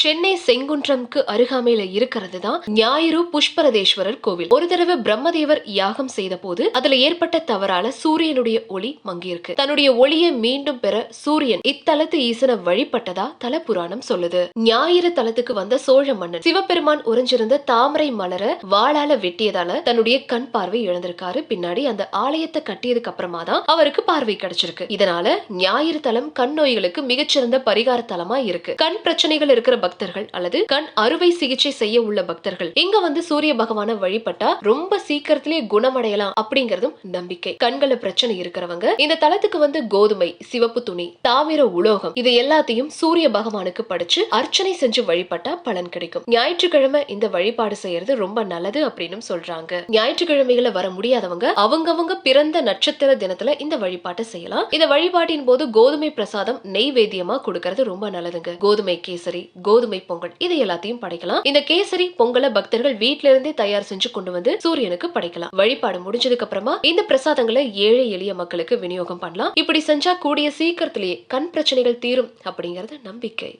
சென்னை செங்குன்றம்க்கு அருகாமையில இருக்கிறது தான் ஞாயிறு புஷ்பரதேஸ்வரர் கோவில். ஒரு தடவை பிரம்மதேவர் யாகம் செய்த போது அதுல ஏற்பட்ட தவறால சூரியனுடைய ஒளி மங்கியிருக்கு. தன்னுடைய ஒளியை மீண்டும் பெற சூரியன் இத்தலத்து ஈசனை வழிபட்டதா தல புராணம் சொல்லுது. ஞாயிறு தலத்துக்கு வந்த சோழ மன்னன் சிவபெருமான் உறைஞ்சிருந்த தாமரை மலர வாளால வெட்டியதால தன்னுடைய கண் பார்வை இழந்திருக்காரு. பின்னாடி அந்த ஆலயத்தை கட்டியதுக்கு அப்புறமா தான் அவருக்கு பார்வை கிடைச்சிருக்கு. இதனால ஞாயிறு தலம் கண் நோய்களுக்கு மிகச்சிறந்த பரிகார தலமா இருக்கு. கண் பிரச்சனைகள் இருக்கிற பக்தர்கள் அல்லது கண் அறுவை சிகிச்சை செய்ய உள்ள பக்தர்கள் இங்க வந்து சூரிய பகவானை வழிபட்டா ரொம்ப சீக்கிரத்திலேயே குணமடையலாம் அப்படிங்கறதும் நம்பிக்கை. கண்கள பிரச்சனை இருக்கிறவங்க இந்த தலத்துக்கு வந்து கோதுமை, சிவப்பு துணி, தாமிர உலோகம் இது எல்லாத்தையும் சூரிய பகவானுக்கு படிச்சு அர்ச்சனை செஞ்சு வழிபட்டா பலன் கிடைக்கும். ஞாயிற்றுக்கிழமை இந்த வழிபாடு செய்யறது ரொம்ப நல்லது அப்படின்னு சொல்றாங்க. ஞாயிற்றுக்கிழமைகளை வர முடியாதவங்க அவங்கவங்க பிறந்த நட்சத்திர தினத்துல இந்த வழிபாட்டை செய்யலாம். இந்த வழிபாட்டின் போது கோதுமை பிரசாதம் நெய்வேத்தியமா கொடுக்கறது ரொம்ப நல்லதுங்க. கோதுமை கேசரி, கோதுமை பொங்கல் இதை எல்லாத்தையும் படைக்கலாம். இந்த கேசரி பொங்கலை பக்தர்கள் வீட்ல இருந்தே தயார் செஞ்சு கொண்டு வந்து சூரியனுக்கு படைக்கலாம். வழிபாடு முடிஞ்சதுக்கு அப்புறமா இந்த பிரசாதங்களை ஏழை எளிய மக்களுக்கு விநியோகம் பண்ணலாம். இப்படி செஞ்சா கூடிய சீக்கிரத்திலேயே கண் பிரச்சனைகள் தீரும் அப்படிங்கறது நம்பிக்கை.